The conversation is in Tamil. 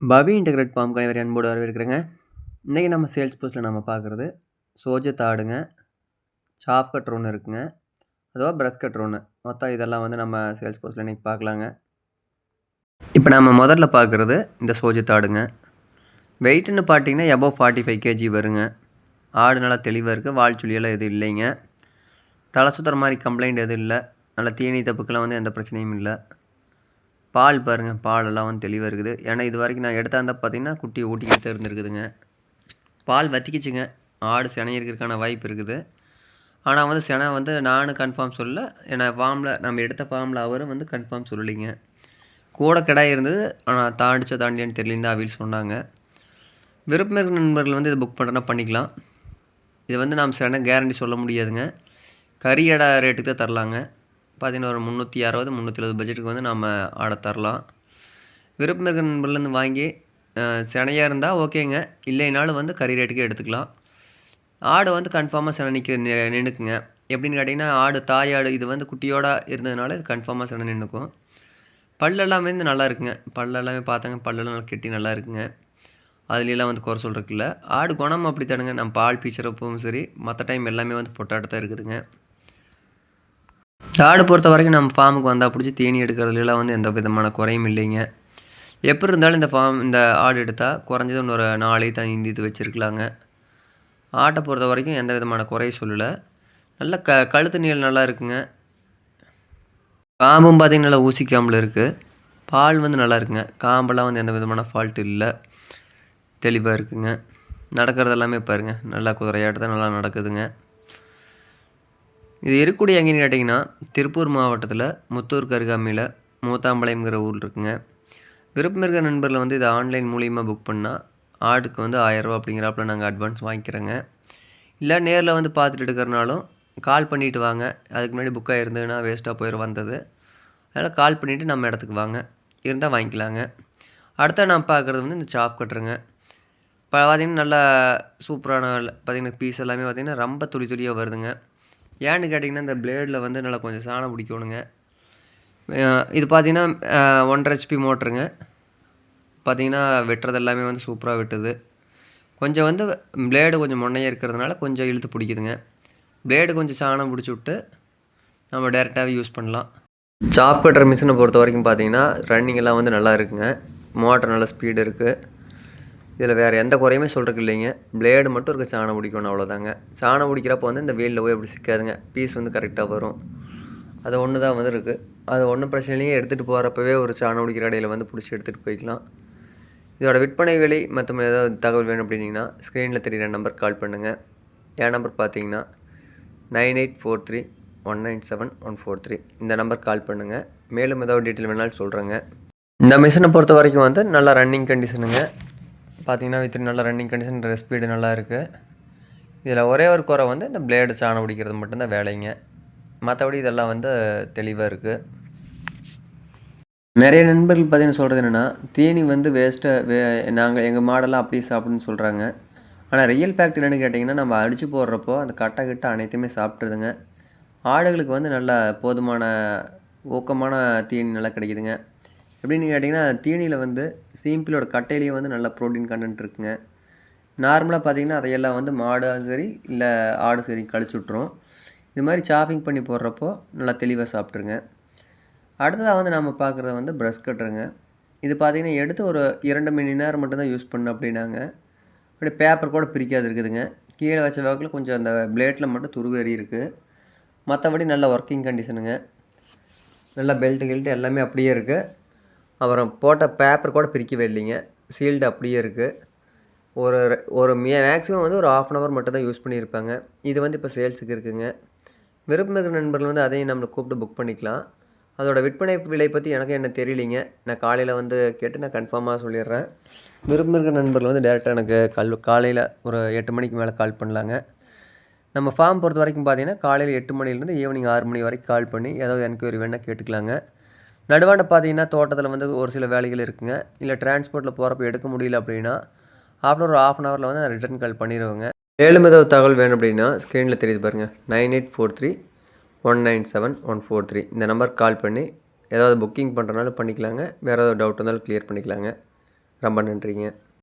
பவி இன்டகிரேட் ஃபார்முக்கு அனைவரையும் அன்போடு வரவேற்கிறேங்க. இன்றைக்கி நம்ம சேல்ஸ் போஸ்ட்டில் நம்ம பார்க்குறது சோஜத் ஆடுங்க, சாஃப் கட்டர் ஒன்று இருக்குங்க, அதுவா ப்ரஷ் கட்டர் ஒன்று, மொத்தம் இதெல்லாம் வந்து நம்ம சேல்ஸ் போஸ்ட்டில் இன்றைக்கி பார்க்கலாங்க. இப்போ நம்ம முதல்ல பார்க்குறது இந்த சோஜத் ஆடுங்க. வெயிட்டுன்னு பார்த்தீங்கன்னா எபோவ் 45 kg வருங்க. ஆடு நல்லா தெளிவாக இருக்குது, வால் சுழியெல்லாம் எதுவும் இல்லைங்க. தலை சுற்றுற மாதிரி கம்ப்ளைண்ட் எதுவும் இல்லை. நல்லா தீனி தப்புக்கெல்லாம் வந்து எந்த பிரச்சனையும் இல்லை. பால் பாருங்கள், பாலெல்லாம் வந்து தெளிவாக இருக்குது. ஏன்னா இது வரைக்கும் நான் எடுத்தாந்தா பார்த்தீங்கன்னா குட்டியை ஊட்டிக்கிட்டு இருந்துருக்குதுங்க. பால் வற்றிக்கிச்சுங்க. ஆடு சினையிருக்கிறதுக்கான வாய்ப்பு இருக்குது. ஆனால் வந்து சினை வந்து நானும் கன்ஃபார்ம் சொல்லலை. ஏன்னா ஃபார்மில் நம்ம எடுத்த ஃபார்மில் அவரும் வந்து கன்ஃபார்ம் சொல்லலைங்க. கூட கிடாய் இருந்தது, ஆனால் தாண்டிச்சோ தாண்டியான்னு தெரியலன்னு தான் அவியில் சொன்னாங்க. விருப்பம் இருக்கிற நண்பர்கள் வந்து இதை புக் பண்ணுறனா பண்ணிக்கலாம். இது வந்து நாம் சினை கேரண்டி சொல்ல முடியாதுங்க. கறியடா ரேட்டுக்கு தான் தரலாங்க. பார்த்தீங்கன்னா ஒரு 360 370 பட்ஜெட்டுக்கு வந்து நம்ம ஆடை தரலாம். விருப்பம் இருக்கிற நண்பர்லேருந்து வாங்கி சினையாக இருந்தால் ஓகேங்க, இல்லைனாலும் வந்து கறி ரேட்டுக்கே எடுத்துக்கலாம். ஆடு வந்து கன்ஃபார்மாக சினை நின்றுக்குங்க. எப்படின்னு கேட்டிங்கன்னா ஆடு தாயாடு இது வந்து குட்டியோடு இருந்ததுனால இது கன்ஃபார்மாக சினை நின்றுக்கும். பல்லெல்லாமே வந்து நல்லா இருக்குங்க. பல்லெல்லாமே பார்த்தாங்க, பல்லெல்லாம் நல்லா கெட்டி நல்லா இருக்குங்க. அதுலெலாம் வந்து குறை சொல்கிறதுக்கு இல்லை. ஆடு குணம் அப்படி தானுங்க. நம்ம பால் பீச்சுறப்பவும் சரி, மற்ற டைம் எல்லாமே வந்து பொட்டாட்டு தான் இருக்குதுங்க. ஆடு பொறுத்த வரைக்கும் நம்ம ஃபார்முக்கு வந்தால் பிடிச்சி தீனி எடுக்கிறதுலாம் வந்து எந்த விதமான குறையும் இல்லைங்க. எப்படி இருந்தாலும் இந்த ஆடு எடுத்தால் குறைஞ்சது இன்னொரு 4 5 வச்சுருக்கலாங்க. ஆட்டை பொறுத்த வரைக்கும் எந்த விதமான குறையும் சொல்லலை. நல்ல கழுத்து நீளம் நல்லா இருக்குங்க. காம்பும் பார்த்திங்கன்னா நல்லா ஊசி காம்பில் இருக்குது. பால் வந்து நல்லா இருக்குங்க. காம்பெல்லாம் வந்து எந்த விதமான ஃபால்ட் இல்லை, தெளிவாக இருக்குங்க. நடக்கிறது எல்லாமே பாருங்கள், நல்லா குதிரையாட்டு தான் நல்லா நடக்குதுங்க. இது இருக்கக்கூடிய எங்கேன்னு கேட்டிங்கன்னா திருப்பூர் மாவட்டத்தில் முத்தூருக்கு அருகாமையில் மூத்தாம்பாளையம்ங்கிற ஊர் இருக்குங்க. விருப்பம் இருக்கிற நண்பர்கள் வந்து இதை ஆன்லைன் மூலியமாக புக் பண்ணால் ஆடுக்கு வந்து 1000 ரூபா அப்படிங்கிறாப்புல நாங்கள் அட்வான்ஸ் வாங்கிக்கிறோங்க. இல்லை நேரில் வந்து பார்த்துட்டு எடுக்கிறனாலும் கால் பண்ணிவிட்டு வாங்க. அதுக்கு முன்னாடி புக் ஆகிருந்ததுன்னா வேஸ்ட்டாக போயிடும் வந்தது. அதனால் கால் பண்ணிவிட்டு நம்ம இடத்துக்கு வாங்க, இருந்தால் வாங்கிக்கலாங்க. அடுத்த நான் பார்க்குறது வந்து இந்த சாஃப் கட்டுருங்க. இப்போ பார்த்திங்கன்னா நல்லா சூப்பரான பார்த்திங்கன்னா பீஸ் எல்லாமே பார்த்திங்கன்னா ரொம்ப துளி துளியாக வருதுங்க. ஏன்னு கேட்டிங்கன்னா இந்த பிளேடில் வந்து நல்லா கொஞ்சம் சாணம் பிடிக்கணுங்க. இது பார்த்திங்கன்னா 1.5 HP மோட்டருங்க. பார்த்திங்கன்னா வெட்டுறது எல்லாமே வந்து சூப்பராக வெட்டுது. கொஞ்சம் வந்து பிளேடு கொஞ்சம் முன்னையாக இருக்கிறதுனால கொஞ்சம் இழுத்து பிடிக்குதுங்க. பிளேடு கொஞ்சம் சாணம் பிடிச்சி விட்டு நம்ம டேரெக்டாகவே யூஸ் பண்ணலாம். சாப் கட்டுற மிஷினை பொறுத்த வரைக்கும் பார்த்திங்கன்னா ரன்னிங் எல்லாம் வந்து நல்லா இருக்குங்க. மோட்டர் நல்லா ஸ்பீடு இருக்குது. இதில் வேறு எந்த குறையுமே சொல்கிறதுக்கு இல்லைங்க. பிளேடு மட்டும் இருக்க சாணம் பிடிக்கணும், அவ்வளோதாங்க. சாணம் பிடிக்கிறப்போ வந்து இந்த வெயிலில் போய் அப்படி சிக்காதுங்க. பீஸ் வந்து கரெக்டாக வரும். அது ஒன்று தான் வந்து இருக்குது. அது ஒன்றும் பிரச்சனை இல்லைங்க. எடுத்துகிட்டு போகிறப்பவே ஒரு சாணம் பிடிக்கிற இடையில வந்து பிடிச்சி எடுத்துகிட்டு போய்க்கலாம். இதோட விற்பனை விலை மற்றும் ஏதாவது தகவல் வேணும் அப்படின்னிங்கன்னா ஸ்க்ரீனில் தெரிகிற நம்பருக்கு கால் பண்ணுங்கள். என் நம்பர் பார்த்தீங்கன்னா 9843197143. இந்த நம்பருக்கு கால் பண்ணுங்கள். மேலும் ஏதாவது டீட்டெயில் வேணாலும் சொல்கிறேங்க. இந்த மிஷினை பொறுத்த வரைக்கும் வந்து நல்லா ரன்னிங் கண்டிஷனுங்க. பார்த்திங்கன்னா வித் நல்ல ரன்னிங் கண்டிஷன், ஸ்பீடு நல்லா இருக்குது. இதில் ஒரே ஒரு குறை வந்து இந்த பிளேடு சாணம் பிடிக்கிறது மட்டும்தான் வேலைங்க. மற்றபடி இதெல்லாம் வந்து தெளிவாக இருக்குது. நிறைய நண்பர்கள் பார்த்திங்கன்னா சொல்கிறது என்னென்னா தீனி வந்து நாங்கள் எங்கள் மாடெல்லாம் அப்படியே சாப்பிடுன்னு சொல்கிறாங்க. ஆனால் ரியல் ஃபேக்ட் என்னென்னு கேட்டிங்கன்னா நம்ம அடித்து போடுறப்போ அந்த கட்டை கிட்ட அனைத்துமே சாப்பிட்ருதுங்க. ஆடுகளுக்கு வந்து நல்ல போதுமான ஊக்கமான தீனி நல்லா கிடைக்குதுங்க. எப்படின்னு கேட்டிங்கன்னா தீனியில் வந்து சிம்பிளோட கட்டையிலேயே வந்து நல்ல ப்ரோட்டீன் கண்டென்ட் இருக்குங்க. நார்மலாக பார்த்திங்கன்னா அதையெல்லாம் வந்து மாடு சரி இல்லை ஆடு சரி கழிச்சு விட்ரும். இது மாதிரி சாப்பிங் பண்ணி போடுறப்போ நல்லா தெளிவாக சாப்பிட்ருங்க. அடுத்ததாக வந்து நம்ம பார்க்குறது வந்து ப்ரஷ் கட்டுருங்க. இது பார்த்திங்கன்னா எடுத்து ஒரு 2 மணி நேரம் மட்டும்தான் யூஸ் பண்ணணும் அப்படின்னாங்க. அப்படி பேப்பர் கூட பிரிக்காது இருக்குதுங்க. கீழே வச்ச வாக்கில் கொஞ்சம் அந்த பிளேட்டில் மட்டும் துருவேறி இருக்குது. மற்றபடி நல்ல ஒர்க்கிங் கண்டிஷனுங்க. நல்லா பெல்ட்டு எல்லாமே அப்படியே இருக்குது. அப்புறம் போட்ட பேப்பர் கூட பிரிக்கவே இல்லைங்க. சீல்டு அப்படியே இருக்குது. ஒரு மேக்ஸிமம் வந்து ஒரு 1/2 hour மட்டும் தான் யூஸ் பண்ணியிருப்பாங்க. இது வந்து இப்போ சேல்ஸுக்கு இருக்குதுங்க. விருப்பம் இருக்கிற நண்பர்கள் வந்து அதையும் நம்மளை கூப்பிட்டு புக் பண்ணிக்கலாம். அதோட விற்பனை விலை பற்றி எனக்கு என்ன தெரியலிங்க. நான் காலையில் வந்து கேட்டு நான் கன்ஃபார்மாக சொல்லிடுறேன். விருப்பம் இருக்கிற நண்பர்கள் வந்து டேரெக்டாக எனக்கு காலையில் ஒரு 8 மணிக்கு மேலே கால் பண்ணலாங்க. நம்ம ஃபார்ம் பொறுத்த வரைக்கும் பார்த்திங்கன்னா காலையில் 8 மணிலேருந்து ஈவினிங் 6 மணி வரைக்கும் கால் பண்ணி ஏதாவது என்கொயரி வேணால் கேட்டுக்கலாங்க. நடுவாண்ட பார்த்திங்கன்னா தோட்டத்தில் வந்து ஒரு சில வேலைகள் இருக்குங்க. இல்லை டிரான்ஸ்போர்ட்டில் போகிறப்ப எடுக்க முடியல அப்படின்னா ஆஃப்டர் ஒரு 1/2 hourல வந்து நான் ரிட்டர்ன் கால் பண்ணிடுவேங்க. மேலும் ஏதாவது தகவல் வேணும் அப்படின்னா ஸ்க்ரீனில் தெரியுது பாருங்கள், 9843197143. இந்த நம்பருக்கு கால் பண்ணி ஏதாவது புக்கிங் பண்ணுறனாலும் பண்ணிக்கலாங்க. வேறு ஏதாவது டவுட் இருந்தாலும் க்ளியர் பண்ணிக்கலாங்க. ரொம்ப நன்றிங்க.